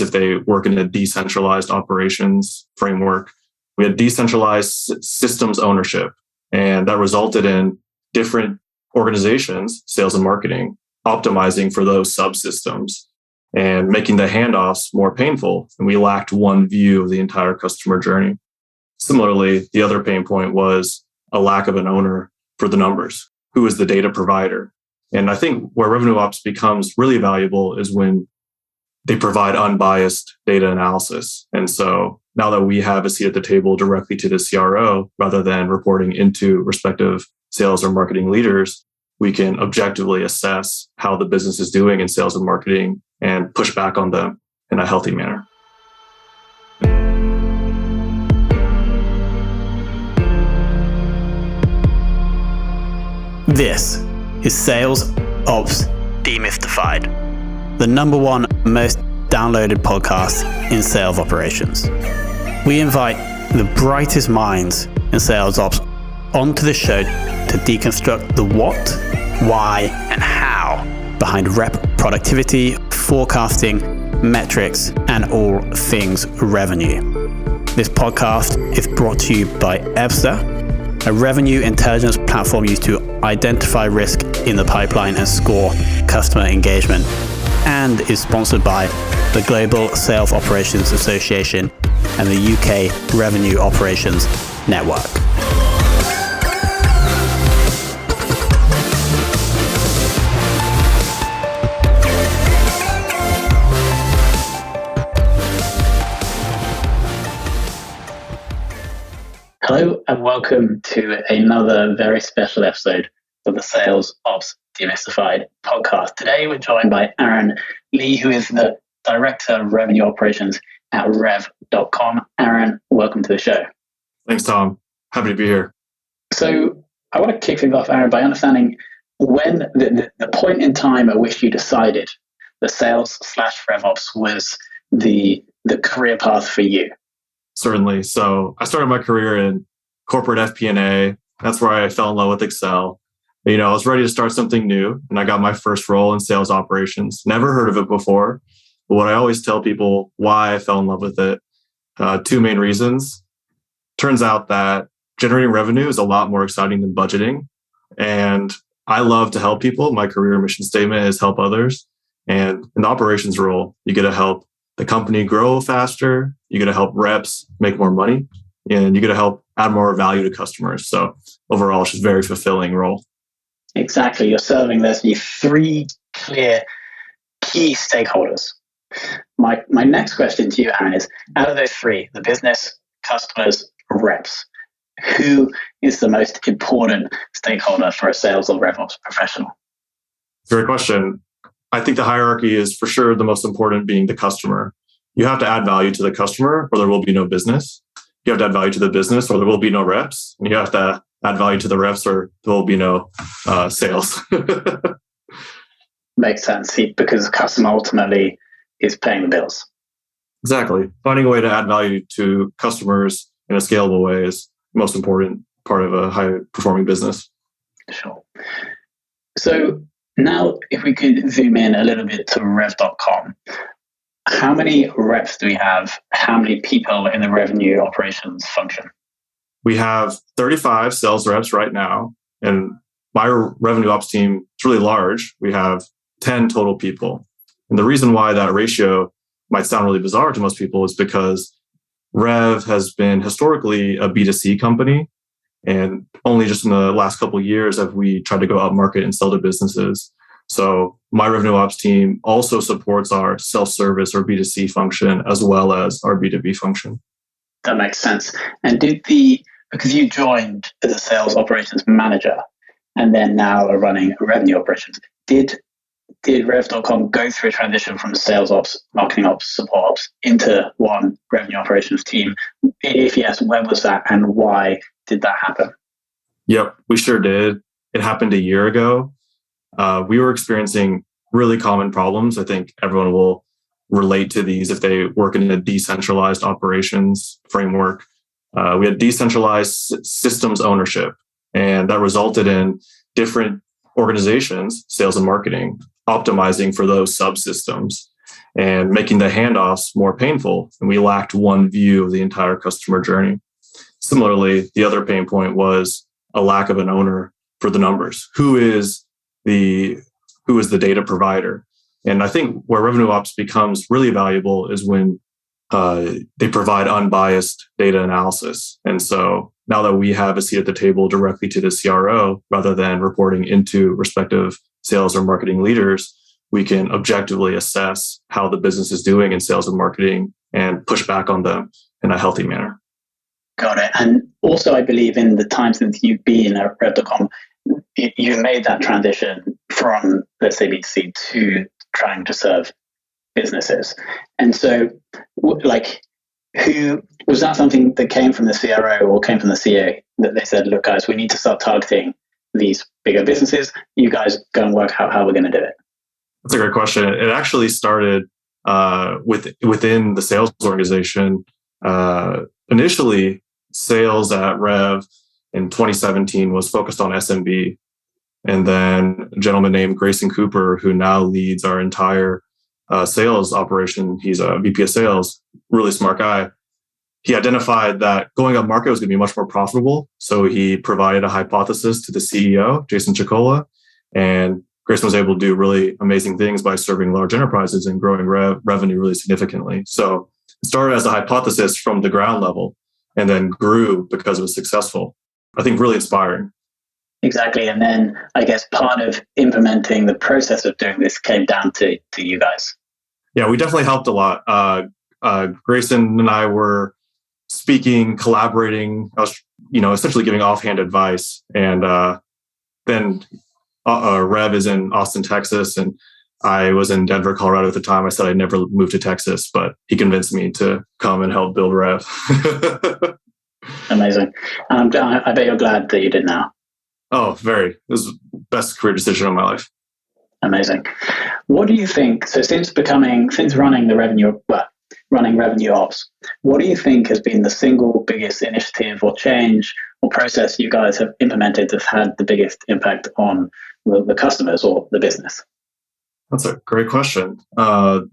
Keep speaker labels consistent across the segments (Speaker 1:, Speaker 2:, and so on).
Speaker 1: if they work in a decentralized operations framework. We had decentralized systems ownership, and that resulted in different organizations, sales and marketing, optimizing for those subsystems and making the handoffs more painful. And we lacked one view of the entire customer journey. Similarly, the other pain point was a lack of an owner for the numbers. Who is the data provider? And I think where revenue ops becomes really valuable is when they provide unbiased data analysis. And so now that we have a seat at the table directly to the CRO, rather than reporting into respective sales or marketing leaders, we can objectively assess how the business is doing in sales and marketing and push back on them in a healthy manner.
Speaker 2: This is Sales Ops Demystified, the number one most downloaded podcast in sales operations. We invite the brightest minds in sales ops onto the show to deconstruct the what, why, and how behind rep productivity, forecasting, metrics, and all things revenue. This podcast is brought to you by Ebsta, a revenue intelligence platform used to identify risk in the pipeline and score customer engagement, and is sponsored by the Global Sales Operations Association and the UK Revenue Operations Network. Hello and welcome to another very special episode of the Sales Ops Demystified podcast. Today we're joined by Aaron Lee, who is the Director of Revenue Operations at Rev.com. Aaron, welcome to the show.
Speaker 1: Thanks, Tom. Happy to be here.
Speaker 2: So I want to kick things off, Aaron, by understanding when the point in time at which you decided that sales/Rev Ops was the career path for you.
Speaker 1: Certainly. So I started my career in corporate FP&A. That's where I fell in love with Excel. I was ready to start something new, and I got my first role in sales operations. Never heard of it before, but what I always tell people why I fell in love with it, two main reasons. Turns out that generating revenue is a lot more exciting than budgeting, and I love to help people. My career mission statement is help others, and in the operations role, you get to help the company grow faster, you get to help reps make more money, and you get to help add more value to customers. So overall, it's just a very fulfilling role.
Speaker 2: Exactly. You're serving those three clear key stakeholders. My next question to you, Aaron, is out of those three, the business, customers, reps, who is the most important stakeholder for a sales or rev ops professional?
Speaker 1: Great question. I think the hierarchy is for sure the most important being the customer. You have to add value to the customer or there will be no business. You have to add value to the business or there will be no reps. And you have to add value to the reps or there will be no sales.
Speaker 2: Makes sense, because the customer ultimately is paying the bills.
Speaker 1: Exactly. Finding a way to add value to customers in a scalable way is the most important part of a high-performing business.
Speaker 2: Sure. So now if we could zoom in a little bit to Rev.com, how many reps do we have? How many people in the revenue operations function?
Speaker 1: We have 35 sales reps right now, and my revenue ops team is really large. We have 10 total people. And the reason why that ratio might sound really bizarre to most people is because Rev has been historically a B2C company. And only just in the last couple of years have we tried to go out market and sell to businesses. So my revenue ops team also supports our self-service or B2C function as well as our B2B function.
Speaker 2: That makes sense. And because you joined as a sales operations manager and then now are running revenue operations, did Rev.com go through a transition from sales ops, marketing ops, support ops into one revenue operations team? If yes, when was that and why did that happen?
Speaker 1: Yep, we sure did. It happened a year ago. We were experiencing really common problems. I think everyone will relate to these if they work in a decentralized operations framework. We had decentralized systems ownership, and that resulted in different organizations, sales and marketing, optimizing for those subsystems and making the handoffs more painful. And we lacked one view of the entire customer journey. Similarly, the other pain point was a lack of an owner for the numbers. Who is the data provider? And I think where revenue ops becomes really valuable is when they provide unbiased data analysis. And so now that we have a seat at the table directly to the CRO, rather than reporting into respective sales or marketing leaders, we can objectively assess how the business is doing in sales and marketing and push back on them in a healthy manner.
Speaker 3: Got it. And also, I believe in the time since you've been at Rev.com, you've made that transition from, let's say, B2C to trying to serve businesses. And so, who was that something that came from the CRO or came from the CEO that they said, look, guys, we need to start targeting these bigger businesses. You guys go and work out how we're going to do it.
Speaker 1: That's a great question. It actually started within the sales organization. Initially, sales at Rev in 2017 was focused on SMB. And then a gentleman named Grayson Cooper, who now leads our entire sales operation, he's a VP of sales, really smart guy. He identified that going up market was going to be much more profitable. So he provided a hypothesis to the CEO, Jason Chicola, and Grayson was able to do really amazing things by serving large enterprises and growing revenue really significantly. So it started as a hypothesis from the ground level and then grew because it was successful. I think really inspiring.
Speaker 3: Exactly. And then I guess part of implementing the process of doing this came down to you guys.
Speaker 1: Yeah, we definitely helped a lot. Grayson and I were speaking, collaborating. I was, essentially giving offhand advice. And then Rev is in Austin, Texas, and I was in Denver, Colorado at the time. I said I'd never moved to Texas, but he convinced me to come and help build Rev.
Speaker 3: Amazing. I bet you're glad that you did now.
Speaker 1: Oh, very. This is the best career decision of my life.
Speaker 3: Amazing. What do you think? So since running revenue ops, what do you think has been the single biggest initiative or change or process you guys have implemented that's had the biggest impact on the customers or the business?
Speaker 1: That's a great question. The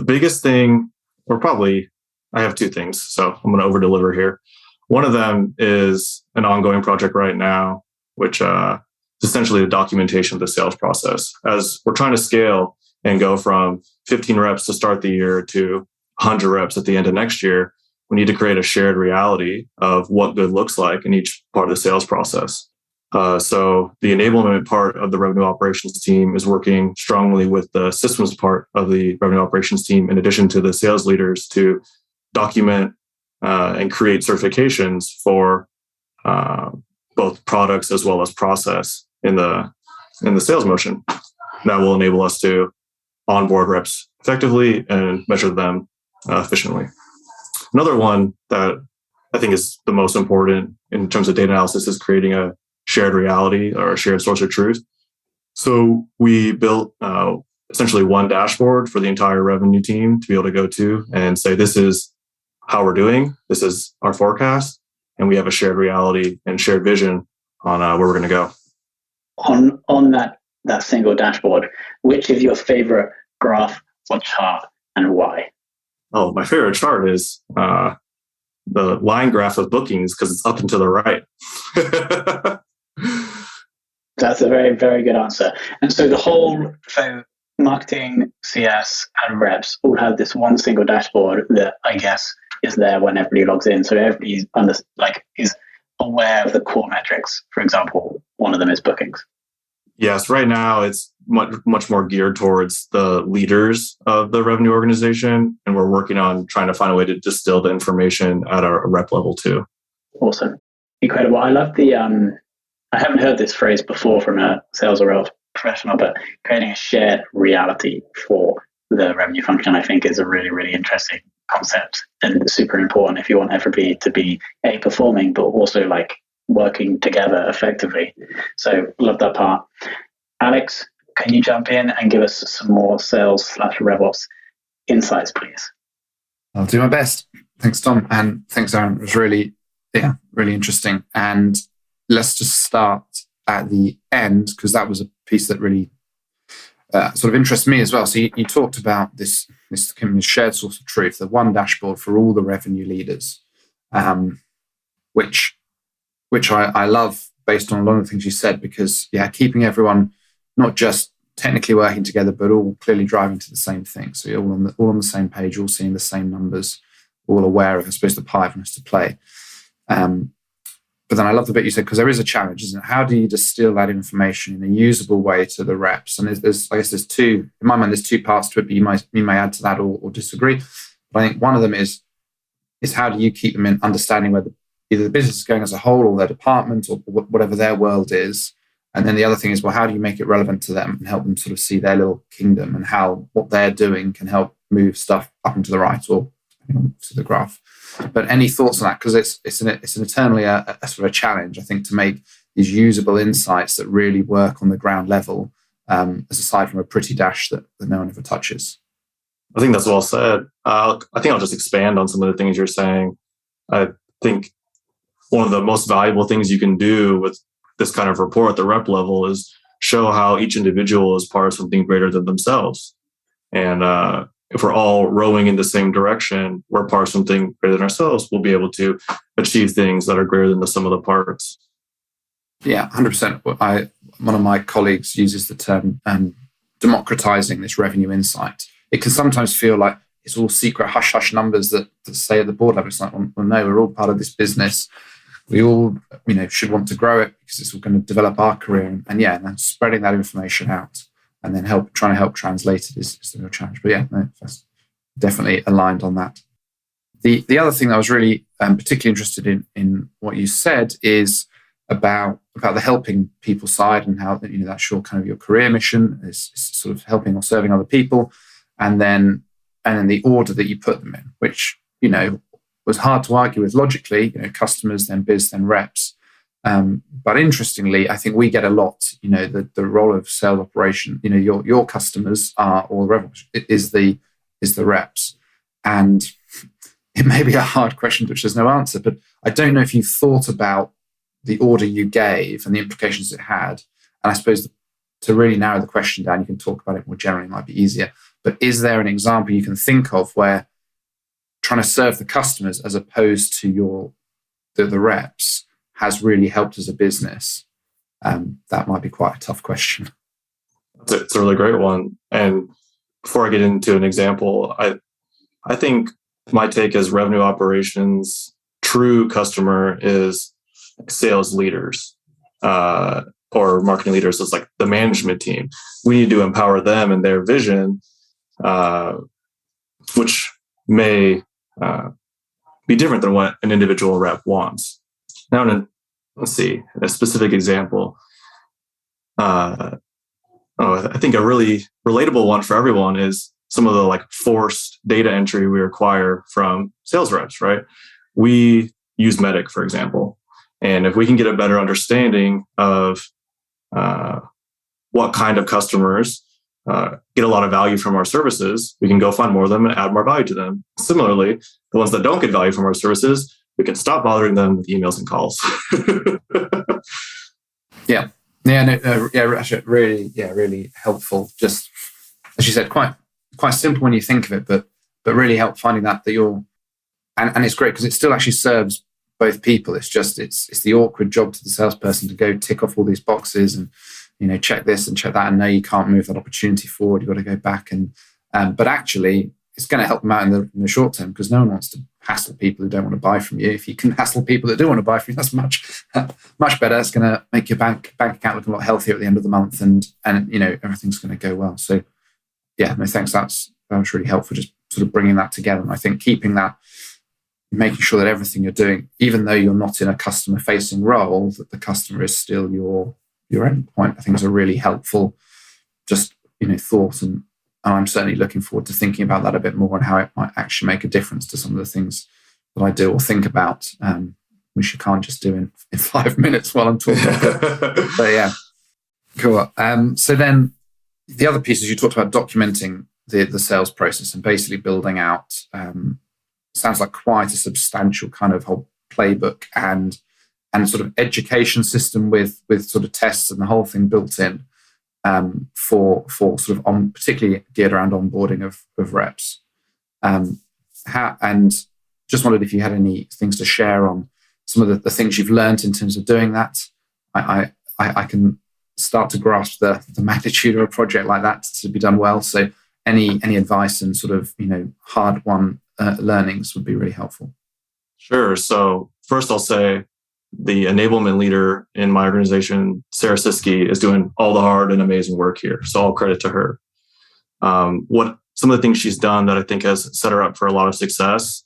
Speaker 1: biggest thing, I have two things, so I'm going to over-deliver here. One of them is an ongoing project right now, which is essentially the documentation of the sales process. As we're trying to scale and go from 15 reps to start the year to 100 reps at the end of next year, we need to create a shared reality of what good looks like in each part of the sales process. So the enablement part of the revenue operations team is working strongly with the systems part of the revenue operations team, in addition to the sales leaders, to document and create certifications for both products as well as process in the sales motion. That will enable us to onboard reps effectively and measure them efficiently. Another one that I think is the most important in terms of data analysis is creating a shared reality or a shared source of truth. So we built essentially one dashboard for the entire revenue team to be able to go to and say, this is how we're doing, this is our forecast, and we have a shared reality and shared vision on where we're going to go.
Speaker 3: On that single dashboard, which is your favorite graph or chart and why?
Speaker 1: Oh, my favorite chart is the line graph of bookings because it's up and to the right.
Speaker 3: That's a very, very good answer. And so marketing, CS, and reps all have this one single dashboard that I guess is there when everybody logs in. So everybody is aware of the core metrics. For example, one of them is bookings.
Speaker 1: Yes, right now it's much more geared towards the leaders of the revenue organization, and we're working on trying to find a way to distill the information at a rep level too.
Speaker 3: Awesome. Incredible. I love I haven't heard this phrase before from a sales or else professional, but creating a shared reality for the revenue function, I think, is a really, really interesting concept and super important if you want everybody to be performing, but also working together effectively. So love that part. Alex, can you jump in and give us some more sales/Rev Ops insights, please?
Speaker 4: I'll do my best. Thanks, Tom. And thanks, Aaron. It was really interesting. And let's just start at the end, because that was a piece that really sort of interests me as well. So you talked about this this kind of shared source of truth, the one dashboard for all the revenue leaders, which I love based on a lot of the things you said, because keeping everyone not just technically working together, but all clearly driving to the same thing. So you're all on the same page, all seeing the same numbers, all aware of, I suppose, the pie everyone has to play. But then I love the bit you said, because there is a challenge, isn't it? How do you distill that information in a usable way to the reps? And I guess there's two, in my mind, there's two parts to it, but you may add to that or disagree. But I think one of them is how do you keep them in understanding where either the business is going as a whole or their department or whatever their world is. And then the other thing is, well, how do you make it relevant to them and help them sort of see their little kingdom and how what they're doing can help move stuff up and to the right or to the graph. But any thoughts on that? Because it's an eternally a sort of a challenge, I think, to make these usable insights that really work on the ground level, as aside from a pretty dash that no one ever touches.
Speaker 1: I think that's well said. I think I'll just expand on some of the things you're saying. I think one of the most valuable things you can do with this kind of report at the rep level is show how each individual is part of something greater than themselves. And if we're all rowing in the same direction, we're part of something greater than ourselves, we'll be able to achieve things that are greater than the sum of the parts.
Speaker 4: Yeah, 100%. One of my colleagues uses the term democratizing this revenue insight. It can sometimes feel like it's all secret hush-hush numbers that say at the board level. It's like, well, no, we're all part of this business. We all, should want to grow it because it's all going to develop our career. And then spreading that information out and then trying to help translate it is the real challenge. But that's definitely aligned on that. The other thing that I was really particularly interested in what you said is about the helping people side and how that's your kind of your career mission is sort of helping or serving other people, and then the order that you put them in, which was hard to argue with logically. Customers, then biz, then reps. But interestingly, I think we get a lot. The role of sales operation. Your customers are, or the Rev Ops is the reps, and it may be a hard question to which there's no answer. But I don't know if you've thought about the order you gave and the implications it had. And I suppose to really narrow the question down, you can talk about it more generally. It might be easier. But is there an example you can think of where trying to serve the customers as opposed to the reps has really helped as a business? That might be quite a tough question.
Speaker 1: It's a really great one. And before I get into an example, I think my take as revenue operations true customer is sales leaders or marketing leaders. It's like the management team. We need to empower them in their vision, which may be different than what an individual rep wants. Now, let's see, a specific example. I think a really relatable one for everyone is some of the forced data entry we require from sales reps, right? We use Medic, for example. And if we can get a better understanding of what kind of customers get a lot of value from our services, we can go find more of them and add more value to them. Similarly, the ones that don't get value from our services, we can stop bothering them with emails and calls.
Speaker 4: Really helpful. Just as you said, quite simple when you think of it, but really help finding that you're, and it's great because it still actually serves both people. It's just it's the awkward job to the salesperson to go tick off all these boxes and check this and check that, and no, you can't move that opportunity forward. You've got to go back and but actually it's going to help them out in the short term, because no one wants to hassle people who don't want to buy from you. If you can hassle people that do want to buy from you, that's much better. It's going to make your bank account look a lot healthier at the end of the month, and everything's going to go well. So thanks. That was really helpful, just sort of bringing that together. And I think keeping that, making sure that everything you're doing, even though you're not in a customer facing role, that the customer is still your endpoint, I think is a really helpful thought. And I'm certainly looking forward to thinking about that a bit more and how it might actually make a difference to some of the things that I do or think about, which you can't just do in 5 minutes while I'm talking. But yeah, cool. So then the other pieces you talked about, documenting the sales process and basically building out, sounds like quite a substantial kind of whole playbook and sort of education system with sort of tests and the whole thing built in. for sort of particularly geared around onboarding of reps. And just wondered if you had any things to share on some of the things you've learned in terms of doing that. I can start to grasp the magnitude of a project like that to be done well. So any advice and sort of hard-won learnings would be really helpful.
Speaker 1: Sure. So first, I'll say the enablement leader in my organization, Sarah Siski, is doing all the hard and amazing work here. So all credit to her. Some of the things she's done that I think has set her up for a lot of success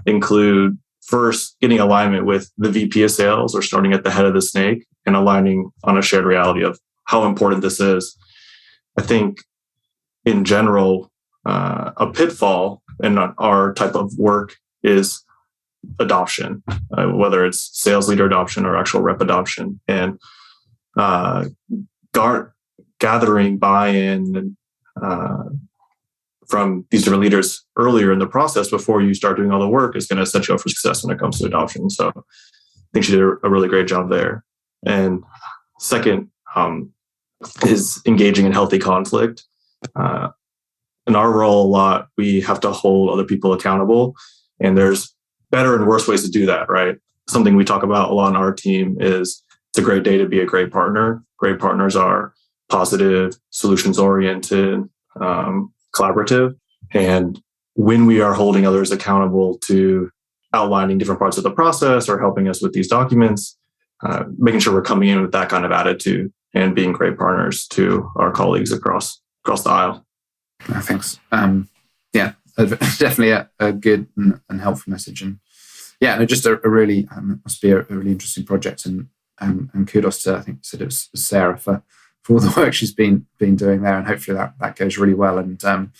Speaker 1: include first getting alignment with the VP of sales, or starting at the head of the snake, and aligning on a shared reality of how important this is. I think in general, a pitfall in our type of work is adoption, whether it's sales leader adoption or actual rep adoption, and gathering buy-in from these different leaders earlier in the process before you start doing all the work is going to set you up for success when it comes to adoption. So I think she did a really great job there. And second is engaging in healthy conflict. In our role a lot, we have to hold other people accountable, and there's better and worse ways to do that, right? Something we talk about a lot on our team is it's a great day to be a great partner. Great partners are positive, solutions-oriented, collaborative. And when we are holding others accountable to outlining different parts of the process or helping us with these documents, making sure we're coming in with that kind of attitude and being great partners to our colleagues across the aisle.
Speaker 4: Thanks. Definitely a good and helpful message. And just a really must be a really interesting project. And kudos to, I think you said it was Sarah for all the work she's been doing there, and hopefully that goes really well. And and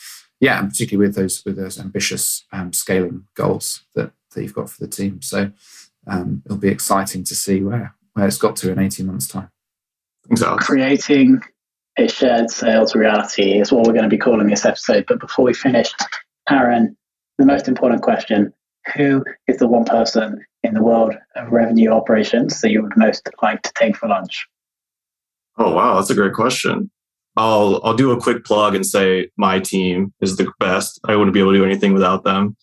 Speaker 4: particularly with those ambitious scaling goals that you've got for the team. So it'll be exciting to see where it's got to in 18 months' time.
Speaker 1: Exactly.
Speaker 3: Creating a shared sales reality is what we're going to be calling this episode. But before we finish, Aaron, the most important question: who is the one person in the world of revenue operations that you would most like to take for lunch?
Speaker 1: Oh, wow. That's a great question. I'll do a quick plug and say my team is the best. I wouldn't be able to do anything without them.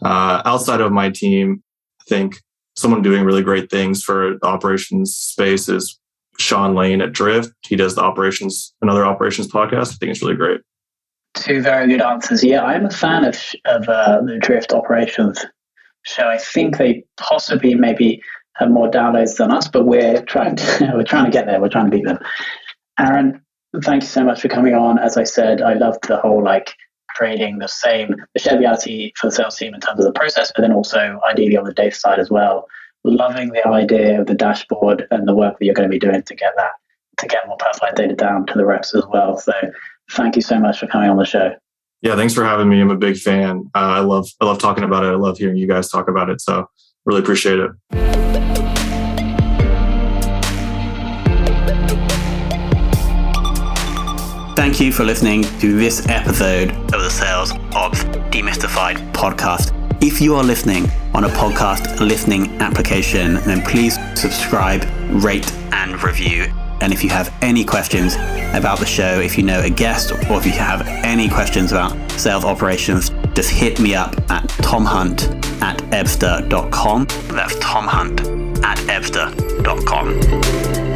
Speaker 1: Outside of my team, I think someone doing really great things for the operations space is Sean Lane at Drift. He does another operations podcast. I think it's really great.
Speaker 3: Two very good answers. Yeah, I'm a fan of the Drift operations show. I think they possibly maybe have more downloads than us, but we're trying to get there. We're trying to beat them. Aaron, thank you so much for coming on. As I said, I loved the whole creating the shared reality for the sales team in terms of the process, but then also ideally on the data side as well. Loving the idea of the dashboard and the work that you're going to be doing to get more personalized data down to the reps as well. So thank you so much for coming on the show.
Speaker 1: Yeah, thanks for having me. I'm a big fan. I love talking about it. I love hearing you guys talk about it. So really appreciate it.
Speaker 2: Thank you for listening to this episode of the Sales Ops Demystified podcast. If you are listening on a podcast listening application, then please subscribe, rate, and review. And if you have any questions about the show, if you know a guest, or if you have any questions about sales operations, just hit me up at tomhunt@ebster.com. That's tomhunt@ebster.com.